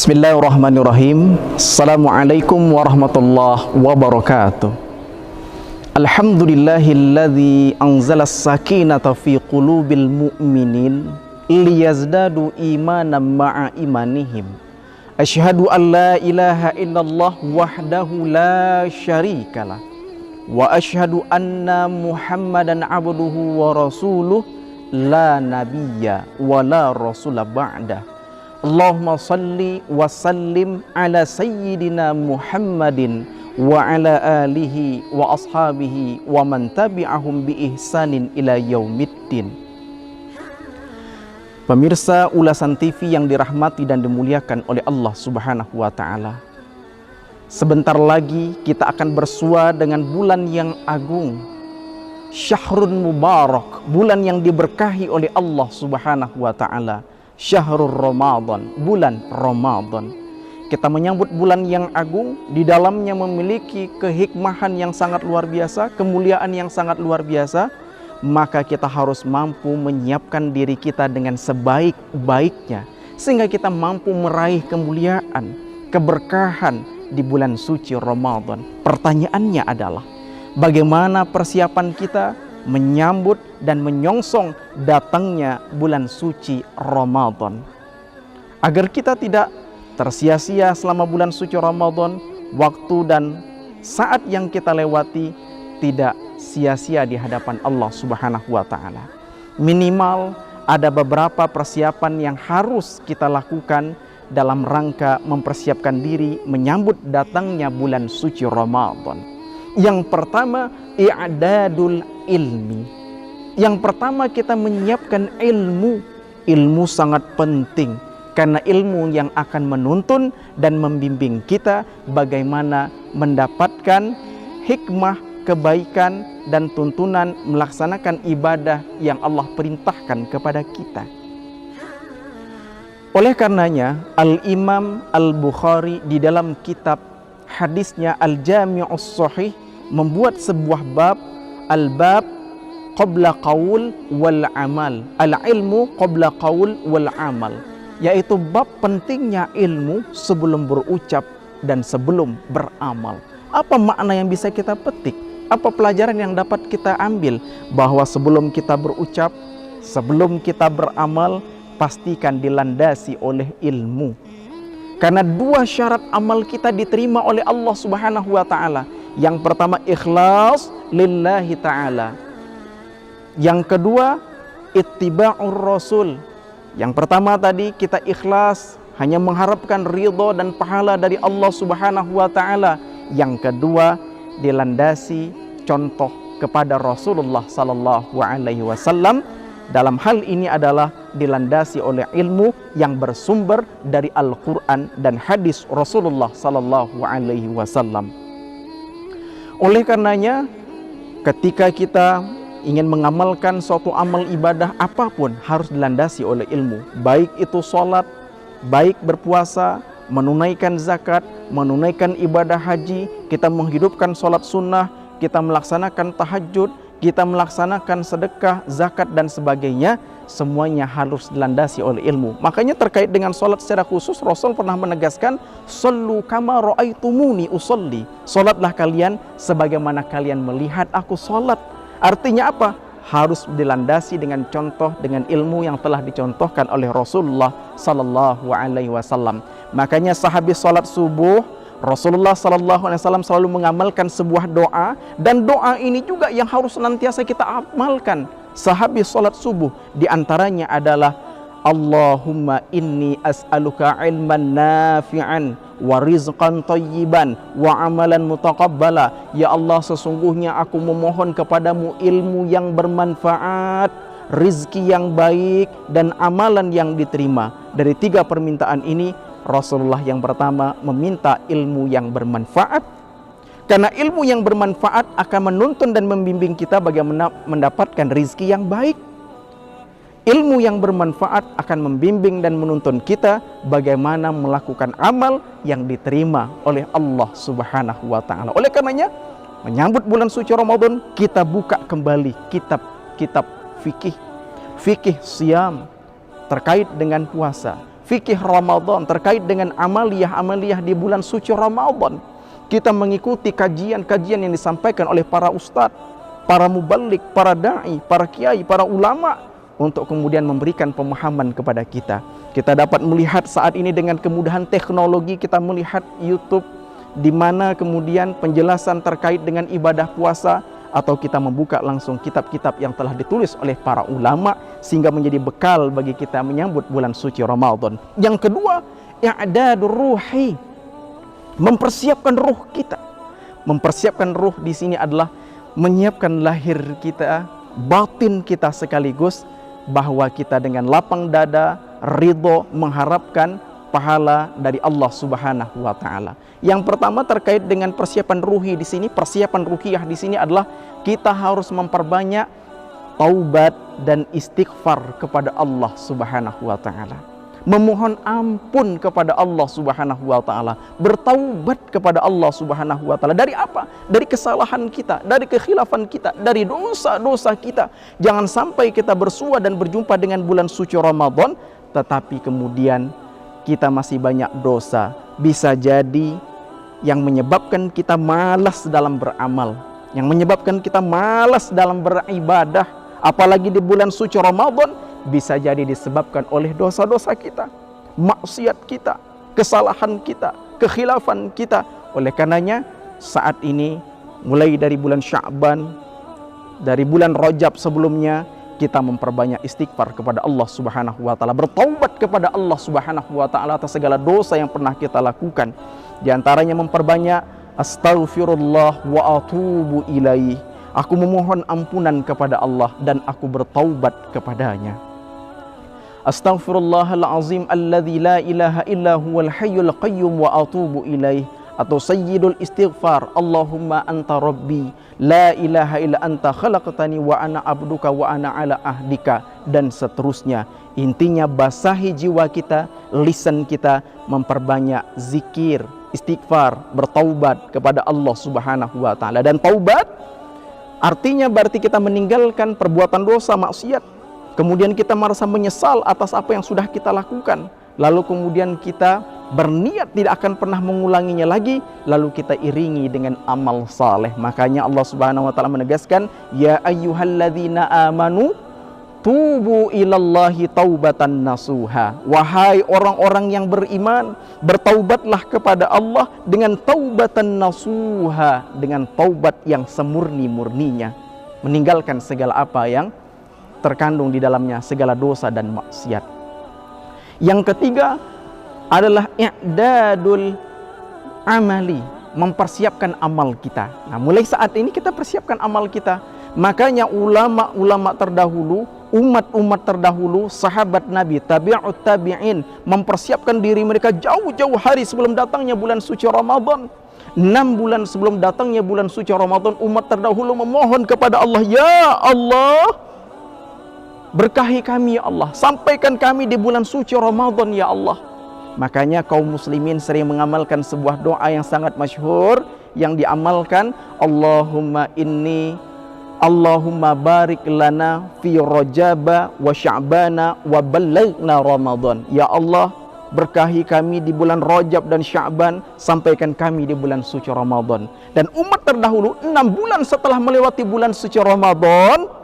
Bismillahirrahmanirrahim. Assalamualaikum warahmatullahi wabarakatuh. Alhamdulillahilladzi anzala as-sakinata fi qulubil mu'minin liyazdadu imanan ma'a imanihim. Asyhadu an la ilaha illallah wahdahu la syarikalah wa asyhadu anna Muhammadan abduhu wa rasuluh la nabiyya wa la rasula ba'dah. Allahumma salli wa sallim ala sayyidina Muhammadin wa ala alihi wa ashabihi wa man tabi'ahum bi ihsanin ila yaumiddin. Pemirsa ulasan TV yang dirahmati dan dimuliakan oleh Allah Subhanahu wa taala. Sebentar lagi kita akan bersua dengan bulan yang agung, Syahrun Mubarak, bulan yang diberkahi oleh Allah Subhanahu wa taala. Syahrul Ramadan, bulan Ramadan. Kita menyambut bulan yang agung, di dalamnya memiliki kehikmahan yang sangat luar biasa, kemuliaan yang sangat luar biasa. Maka kita harus mampu menyiapkan diri kita dengan sebaik-baiknya, sehingga kita mampu meraih kemuliaan, keberkahan di bulan suci Ramadan. Pertanyaannya adalah, bagaimana persiapan kita menyambut dan menyongsong datangnya bulan suci Ramadan, agar kita tidak tersia-sia selama bulan suci Ramadan, waktu dan saat yang kita lewati tidak sia-sia di hadapan Allah Subhanahu wa taala. Minimal ada beberapa persiapan yang harus kita lakukan dalam rangka mempersiapkan diri menyambut datangnya bulan suci Ramadan. Yang pertama, i'dadul ilmi. Yang pertama, kita menyiapkan ilmu. Ilmu sangat penting, karena ilmu yang akan menuntun dan membimbing kita bagaimana mendapatkan hikmah, kebaikan, dan tuntunan melaksanakan ibadah yang Allah perintahkan kepada kita. Oleh karenanya, Al-Imam Al-Bukhari di dalam kitab hadisnya Al-Jami'us Shahih membuat sebuah bab, al-bab qabla qaul wal amal, al-ilmu qabla qaul wal amal, yaitu bab pentingnya ilmu sebelum berucap dan sebelum beramal. Apa makna yang bisa kita petik? Apa pelajaran yang dapat kita ambil? Bahwa sebelum kita berucap, sebelum kita beramal, pastikan dilandasi oleh ilmu. Karena dua syarat amal kita diterima oleh Allah Subhanahu wa taala. Yang pertama, ikhlas lillahi ta'ala. Yang kedua, ittiba'ur rasul. Yang pertama tadi kita ikhlas, hanya mengharapkan ridho dan pahala dari Allah Subhanahu wa ta'ala. Yang kedua, dilandasi contoh kepada Rasulullah sallallahu alaihi wasallam. Dalam hal ini adalah dilandasi oleh ilmu yang bersumber dari Al-Quran dan hadis Rasulullah sallallahu alaihi wasallam. Oleh karenanya, ketika kita ingin mengamalkan suatu amal ibadah apapun harus dilandasi oleh ilmu. Baik itu sholat, baik berpuasa, menunaikan zakat, menunaikan ibadah haji, kita menghidupkan sholat sunnah, kita melaksanakan tahajud, kita melaksanakan sedekah, zakat, dan sebagainya, semuanya harus dilandasi oleh ilmu. Makanya terkait dengan sholat secara khusus, Rasul pernah menegaskan, "Shallu kama ra'aitumuni usolli." Sholatlah kalian sebagaimana kalian melihat aku sholat. Artinya apa? Harus dilandasi dengan contoh, dengan ilmu yang telah dicontohkan oleh Rasulullah sallallahu alaihi wasallam. Makanya sahabat sholat subuh, Rasulullah sallallahu alaihi wasallam selalu mengamalkan sebuah doa, dan doa ini juga yang harus senantiasa kita amalkan. Sahabat sholat subuh diantaranya adalah, Allahumma inni as'aluka ilman nafi'an wa rizqan tayyiban wa amalan mutaqabbala. Ya Allah, sesungguhnya aku memohon kepadamu ilmu yang bermanfaat, rizki yang baik, dan amalan yang diterima. Dari tiga permintaan ini, Rasulullah yang pertama meminta ilmu yang bermanfaat, karena ilmu yang bermanfaat akan menuntun dan membimbing kita bagaimana mendapatkan rizki yang baik. Ilmu yang bermanfaat akan membimbing dan menuntun kita bagaimana melakukan amal yang diterima oleh Allah Subhanahu wa taala. Oleh karenanya, menyambut bulan suci Ramadan, kita buka kembali kitab-kitab fikih, fikih siam terkait dengan puasa, fikih Ramadan, terkait dengan amaliyah-amaliyah di bulan suci Ramadan. Kita mengikuti kajian-kajian yang disampaikan oleh para ustadz, para mubalik, para da'i, para kiai, para ulama, untuk kemudian memberikan pemahaman kepada kita. Kita dapat melihat saat ini dengan kemudahan teknologi, kita melihat YouTube, di mana kemudian penjelasan terkait dengan ibadah puasa, atau kita membuka langsung kitab-kitab yang telah ditulis oleh para ulama, sehingga menjadi bekal bagi kita menyambut bulan suci Ramadan. Yang kedua, i'dadur ruhi, mempersiapkan ruh kita. Mempersiapkan ruh di sini adalah menyiapkan lahir kita, batin kita sekaligus, bahwa kita dengan lapang dada, ridho, mengharapkan pahala dari Allah Subhanahu wa taala. Yang pertama terkait dengan persiapan ruhi di sini, persiapan ruhiyah di sini adalah kita harus memperbanyak taubat dan istighfar kepada Allah Subhanahu wa taala. Memohon ampun kepada Allah Subhanahu wa taala, bertaubat kepada Allah Subhanahu wa taala. Dari apa? Dari kesalahan kita, dari kekhilafan kita, dari dosa-dosa kita. Jangan sampai kita bersua dan berjumpa dengan bulan suci Ramadan tetapi kemudian kita masih banyak dosa. Bisa jadi yang menyebabkan kita malas dalam beramal, yang menyebabkan kita malas dalam beribadah, apalagi di bulan suci Ramadan, bisa jadi disebabkan oleh dosa-dosa kita, maksiat kita, kesalahan kita, kekhilafan kita. Oleh karenanya saat ini, mulai dari bulan Sya'ban, dari bulan Rajab sebelumnya, kita memperbanyak istighfar kepada Allah Subhanahu wa taala, bertaubat kepada Allah Subhanahu wa taala atas segala dosa yang pernah kita lakukan. Di antaranya memperbanyak astaghfirullah wa atubu ilaih. Aku memohon ampunan kepada Allah dan aku bertaubat kepadanya. Astaghfirullahal azim alladzi la ilaha illa huwal hayyul qayyum wa atubu ilaih. Atau sayyidul istighfar, Allahumma anta rabbi la ilaha illa anta khalaqtani wa ana abduka wa ana ala ahdika, dan seterusnya. Intinya basahi jiwa kita, lisan kita, memperbanyak zikir, istighfar, bertaubat kepada Allah Subhanahu wa taala. Dan taubat artinya berarti kita meninggalkan perbuatan dosa, maksiat. Kemudian kita merasa menyesal atas apa yang sudah kita lakukan. Lalu kemudian kita berniat tidak akan pernah mengulanginya lagi, lalu kita iringi dengan amal saleh. Makanya Allah Subhanahu wa taala menegaskan, ya ayyuhalladzina amanu tubu ilallahi taubatan nasuha. Wahai orang-orang yang beriman, bertaubatlah kepada Allah dengan taubatan nasuha, dengan taubat yang semurni-murninya, meninggalkan segala apa yang terkandung di dalamnya, segala dosa dan maksiat. Yang ketiga adalah i'dadul amali, mempersiapkan amal kita. Nah, mulai saat ini kita persiapkan amal kita. Makanya ulama-ulama terdahulu, umat-umat terdahulu, sahabat Nabi, tabi'ut tabi'in, mempersiapkan diri mereka jauh-jauh hari sebelum datangnya bulan suci Ramadan. 6 bulan sebelum datangnya bulan suci Ramadan, umat terdahulu memohon kepada Allah, ya Allah, berkahi kami ya Allah, sampaikan kami di bulan suci Ramadan ya Allah. Makanya kaum muslimin sering mengamalkan sebuah doa yang sangat masyhur yang diamalkan, Allahumma barik lana fi Rajaba wa Sya'bana wa ballaghna Ramadan. Ya Allah, berkahi kami di bulan Rajab dan Sya'ban, sampaikan kami di bulan suci Ramadan. Dan umat terdahulu 6 bulan setelah melewati bulan suci Ramadan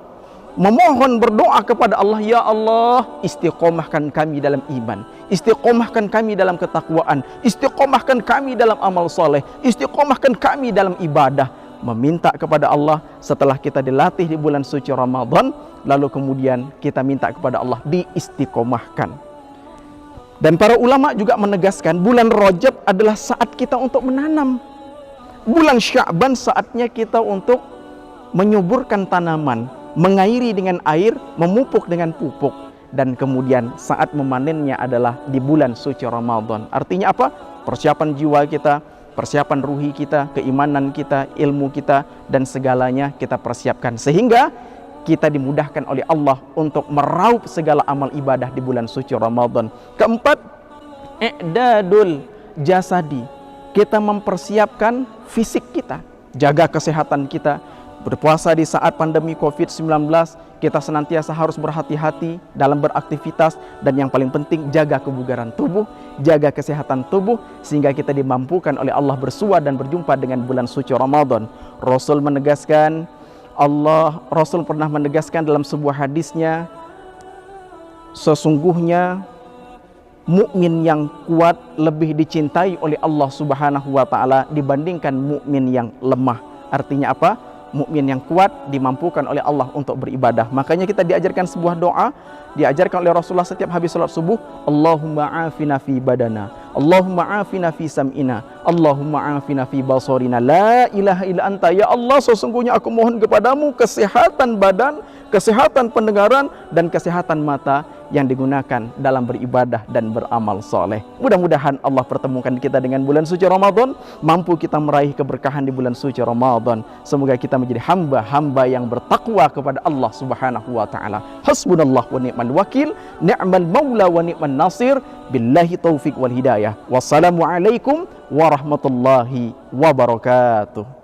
memohon, berdoa kepada Allah, ya Allah, istiqomahkan kami dalam iman, istiqomahkan kami dalam ketakwaan, istiqomahkan kami dalam amal soleh, istiqomahkan kami dalam ibadah. Meminta kepada Allah setelah kita dilatih di bulan suci Ramadan, lalu kemudian kita minta kepada Allah diistiqomahkan. Dan para ulama juga menegaskan bulan Rajab adalah saat kita untuk menanam, bulan Sya'ban saatnya kita untuk menyuburkan tanaman, mengairi dengan air, memupuk dengan pupuk, dan kemudian saat memanennya adalah di bulan suci Ramadan. Artinya apa? Persiapan jiwa kita, persiapan ruhi kita, keimanan kita, ilmu kita, dan segalanya kita persiapkan sehingga kita dimudahkan oleh Allah untuk meraup segala amal ibadah di bulan suci Ramadan. Keempat, i'dadul jasadi, kita mempersiapkan fisik kita, jaga kesehatan kita, Berpuasa di saat pandemi COVID-19, kita senantiasa harus berhati-hati dalam beraktivitas, dan yang paling penting jaga kebugaran tubuh, jaga kesehatan tubuh, sehingga kita dimampukan oleh Allah bersua dan berjumpa dengan bulan suci Ramadan. Rasul pernah menegaskan dalam sebuah hadisnya, sesungguhnya mukmin yang kuat lebih dicintai oleh Allah Subhanahu wa taala dibandingkan mukmin yang lemah. Artinya apa? Mukmin yang kuat dimampukan oleh Allah untuk beribadah. Makanya kita diajarkan sebuah doa, diajarkan oleh Rasulullah setiap habis salat subuh, Allahumma afina fi badana, Allahumma afina fi sam'ina, Allahumma afina fi basarina, la ilaha illa anta. Ya Allah, sesungguhnya aku mohon kepadamu kesehatan badan, kesehatan pendengaran, dan kesehatan mata yang digunakan dalam beribadah dan beramal soleh. Mudah-mudahan Allah pertemukan kita dengan bulan suci Ramadan, mampu kita meraih keberkahan di bulan suci Ramadan. Semoga kita menjadi hamba-hamba yang bertakwa kepada Allah Subhanahu wa taala. Hasbunallah wa ni'mal wakil, ni'mal maula wa ni'man nasir. Billahi taufik wal hidayah. Wassalamualaikum warahmatullahi wabarakatuh.